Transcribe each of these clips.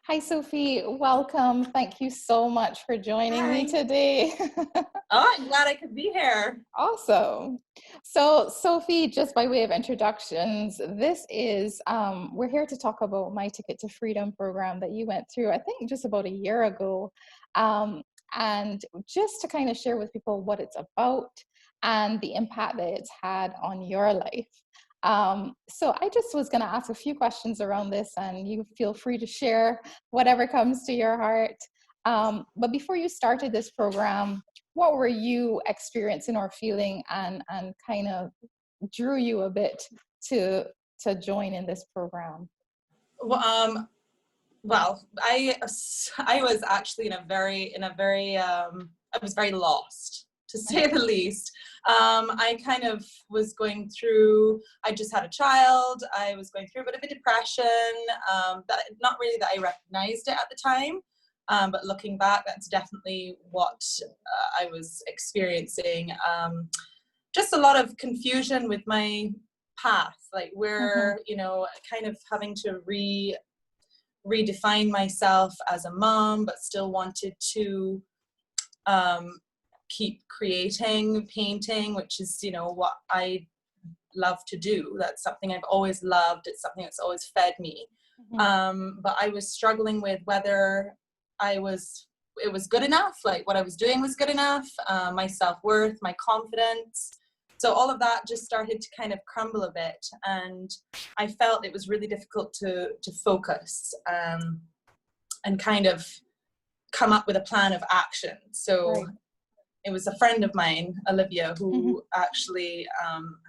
Hi, Sophie. Welcome. Thank you so much for joining me Hi. today. Oh, I'm glad I could be here. Awesome. So, Sophie, just by way of introductions, we're here to talk about my Ticket to Freedom program that you went through, I think just about a year ago. Um, and just to kind of share with people what it's about and the impact that it's had on your life. So I just was going to ask a few questions around this, and you feel free to share whatever comes to your heart. But before you started this program, what were you experiencing or feeling, and kind of drew you a bit to join in this program? Well, I was actually I was very lost, to say the least. I kind of was going through. I just had a child. I was going through a bit of a depression. That not really that I recognized it at the time. But looking back, that's definitely what I was experiencing. Just a lot of confusion with my path, like where, kind of having to redefine myself as a mom, but still wanted to keep creating, painting, which is, what I love to do. That's something I've always loved. It's something that's always fed me. But I was struggling with whether it was good enough, like what I was doing was good enough, my self-worth, my confidence. So all of that just started to kind of crumble a bit, and I felt it was really difficult to focus and kind of come up with a plan of action. So Right. it was a friend of mine, Olivia, who actually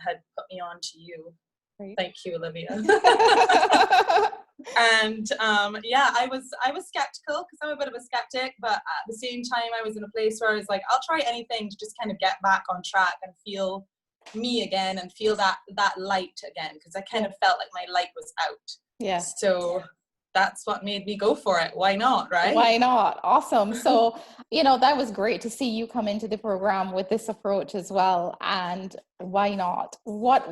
had put me on to you. Right. Thank you, Olivia. And I was skeptical because I'm a bit of a skeptic, but at the same time, I was in a place where I was like, I'll try anything to just kind of get back on track and feel me again and feel that light again, because I kind of felt like my light was out. Yeah. So that's what made me go for it. Why not, right? Why not? Awesome. So, that was great to see you come into the program with this approach as well. And why not? What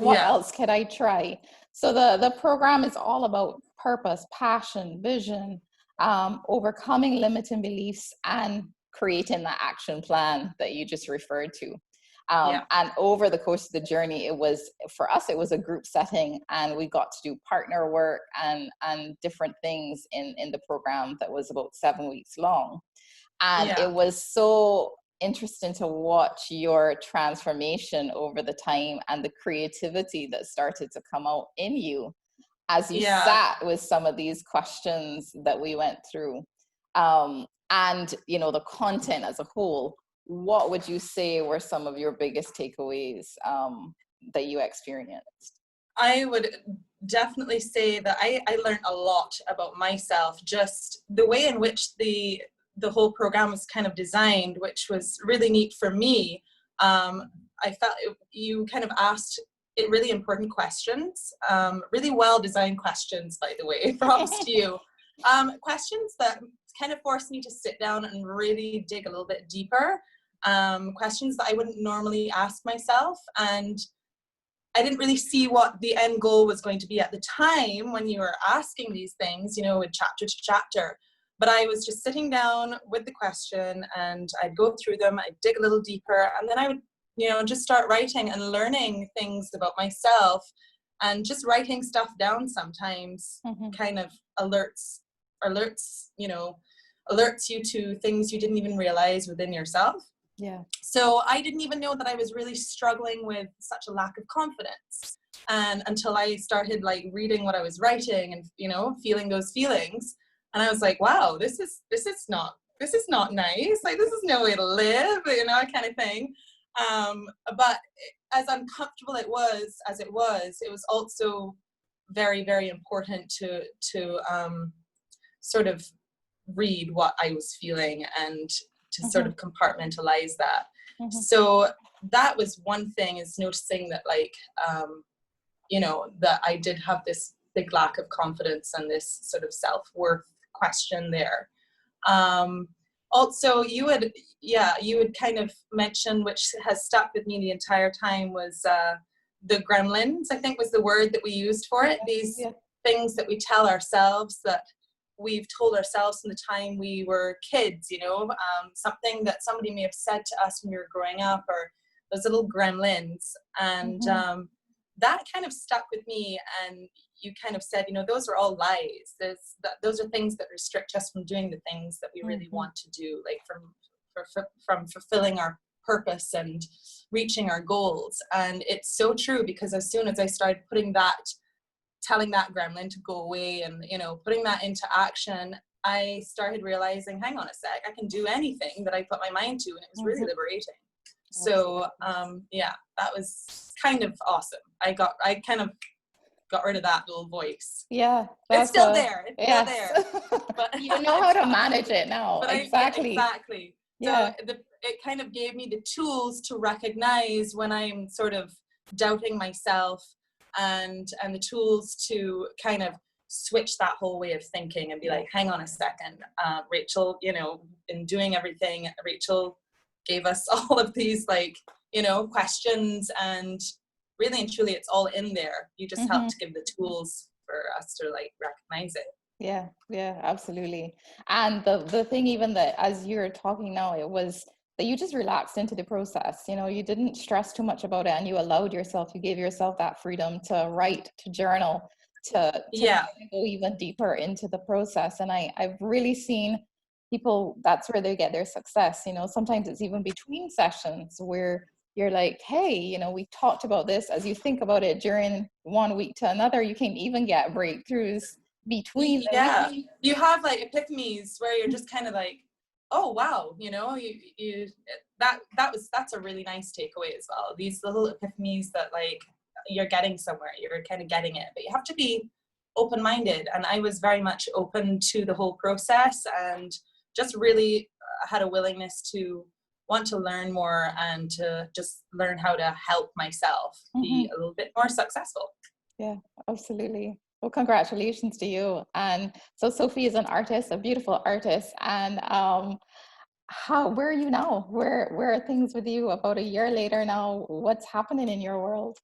else could I try? So the program is all about purpose, passion, vision, overcoming limiting beliefs, and creating the action plan that you just referred to. And over the course of the journey, for us, it was a group setting, and we got to do partner work and different things in the program that was about 7 weeks long. And it was so interesting to watch your transformation over the time and the creativity that started to come out in you as you sat with some of these questions that we went through. And, the content as a whole. What would you say were some of your biggest takeaways that you experienced? I would definitely say that I learned a lot about myself, just the way in which the whole program was kind of designed, which was really neat for me. I felt you kind of asked it really important questions, really well designed questions, by the way, props to you. Questions that kind of forced me to sit down and really dig a little bit deeper. Questions that I wouldn't normally ask myself, and I didn't really see what the end goal was going to be at the time when you were asking these things, with chapter to chapter. But I was just sitting down with the question, and I'd go through them, I'd dig a little deeper, and then I would, just start writing and learning things about myself, and just writing stuff down sometimes kind of alerts, alerts you to things you didn't even realize within yourself. Yeah. So I didn't even know that I was really struggling with such a lack of confidence. And until I started like reading what I was writing and, feeling those feelings. And I was like, wow, this is not nice. Like, this is no way to live, kind of thing. But as uncomfortable as it was also very, very important to sort of read what I was feeling and to sort of compartmentalize that. So that was one thing, is noticing that that I did have this big lack of confidence and this sort of self-worth question there. Also, you had kind of mentioned, which has stuck with me the entire time, was the gremlins, I think was the word that we used for it. These things that we tell ourselves that we've told ourselves from the time we were kids, you know, something that somebody may have said to us when we were growing up, or those little gremlins. And that kind of stuck with me. And you kind of said, you know, those are all lies. Those are things that restrict us from doing the things that we really want to do, like from fulfilling our purpose and reaching our goals. And it's so true, because as soon as I started telling that gremlin to go away and, you know, putting that into action, I started realizing, hang on a sec, I can do anything that I put my mind to. And it was really liberating. So yeah, that was kind of awesome. I kind of got rid of that little voice. Yeah, it's still there. It's still there. But you know how to manage it now. Exactly. Exactly. Yeah. So it kind of gave me the tools to recognize when I'm sort of doubting myself, and the tools to kind of switch that whole way of thinking and be like, hang on a second, Rachel, you know, in doing everything, Rachel gave us all of these, like, you know, questions, and really and truly it's all in there. You just have to give the tools for us to like recognize it. Yeah, absolutely. And the thing, even that as you're talking now, it was that you just relaxed into the process. You know, you didn't stress too much about it, and you allowed yourself, you gave yourself that freedom to write, to journal, to go even deeper into the process. And I've really seen people, that's where they get their success. You know, sometimes it's even between sessions where you're like, hey, you know, we talked about this. As you think about it during one week to another, you can even get breakthroughs between you have like epiphanies where you're just kind of like, oh wow, you know, that's a really nice takeaway as well. These little epiphanies that like you're getting somewhere, you're kind of getting it, but you have to be open-minded. And I was very much open to the whole process, and just really had a willingness to want to learn more and to just learn how to help myself be a little bit more successful. Yeah, absolutely. Well, congratulations to you. And so Sophie is an artist, a beautiful artist. And where are you now? Where are things with you about a year later now? What's happening in your world?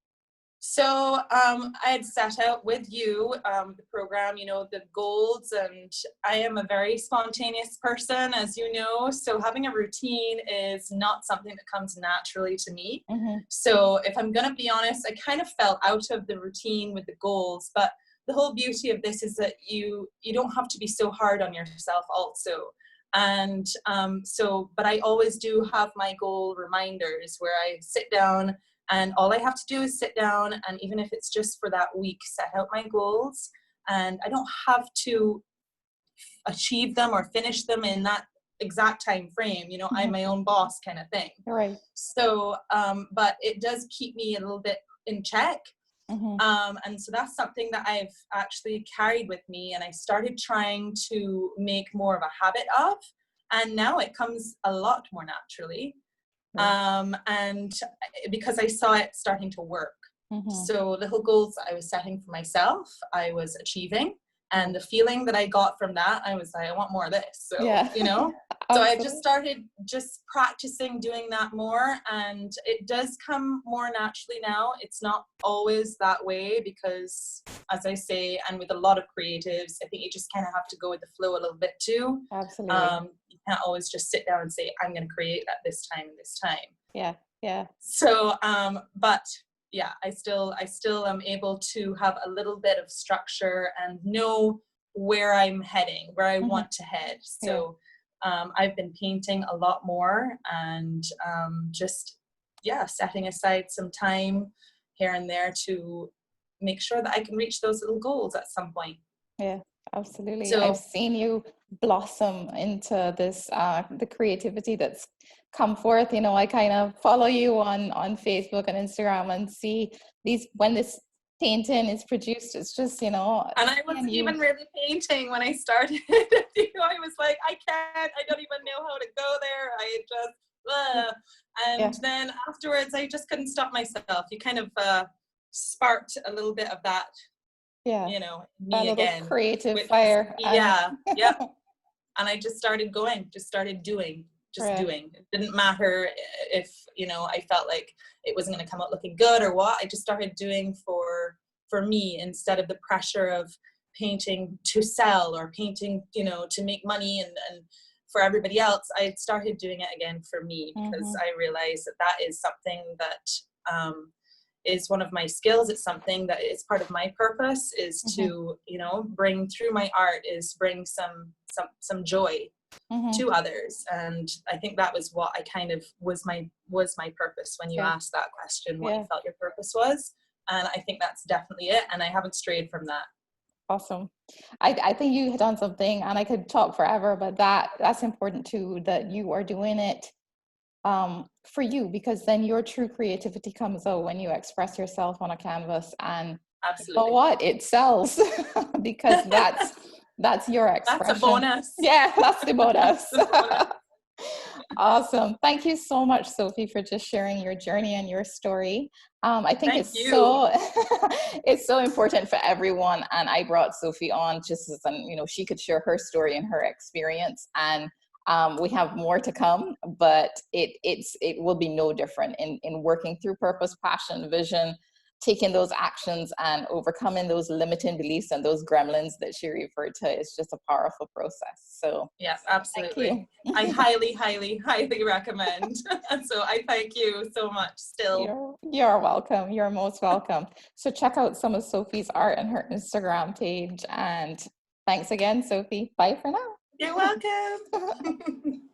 So I had set out with you the program, you know, the goals, and I am a very spontaneous person, as you know. So having a routine is not something that comes naturally to me. So if I'm going to be honest, I kind of fell out of the routine with the goals. But the whole beauty of this is that you don't have to be so hard on yourself also. And but I always do have my goal reminders where I sit down, and all I have to do is sit down, and even if it's just for that week, set out my goals. And I don't have to achieve them or finish them in that exact time frame. You know, I'm my own boss kind of thing. Right. So, but it does keep me a little bit in check. And so that's something that I've actually carried with me, and I started trying to make more of a habit of, and now it comes a lot more naturally. And because I saw it starting to work. So little goals that I was setting for myself, I was achieving, and the feeling that I got from that, I was like, I want more of this. So, you know, so I just started just practicing doing that more, and it does come more naturally now. It's not always that way because, as I say, and with a lot of creatives, I think you just kind of have to go with the flow a little bit too. Absolutely. You can't always just sit down and say, I'm going to create at this time and this time. Yeah. So, but yeah, I still am able to have a little bit of structure and know where I'm heading, where I want to head. So I've been painting a lot more, and just setting aside some time here and there to make sure that I can reach those little goals at some point. Yeah, absolutely. So I've seen you blossom into this the creativity that's come forth. You know, I kind of follow you on Facebook and Instagram and see when this painting is produced. It's just, you know, and I wasn't even really painting when I started. I was like, I don't even know how to go there. And then afterwards I just couldn't stop myself. You kind of sparked a little bit of that, you know, me again, creative fire. And I just started going, just started doing. It didn't matter if, you know, I felt like it wasn't going to come out looking good or what. I just started doing for me, instead of the pressure of painting to sell or painting, you know, to make money and for everybody else. I started doing it again for me, because I realized that that is something that is one of my skills. It's something that is part of my purpose, is to, you know, bring through my art, is bring some joy to others. And I think that was what I kind of was my purpose when you asked that question, what you felt your purpose was. And I think that's definitely it. And I haven't strayed from that. Awesome. I think you hit on something, and I could talk forever, but that's important too, that you are doing it for you, because then your true creativity comes out when you express yourself on a canvas, and Absolutely. you know what, it sells because that's your expression. That's a bonus. Yeah, that's the bonus. That's a bonus. Awesome. Thank you so much, Sophie, for just sharing your journey and your story. I think it's so important for everyone. And I brought Sophie on just as, you know, she could share her story and her experience. And we have more to come, but it will be no different in working through purpose, passion, vision, taking those actions and overcoming those limiting beliefs and those gremlins that she referred to. Is just a powerful process. So yes, absolutely. I highly, highly, highly recommend. So I thank you so much still. You're welcome. You're most welcome. So check out some of Sophie's art on her Instagram page. And thanks again, Sophie. Bye for now. You're welcome.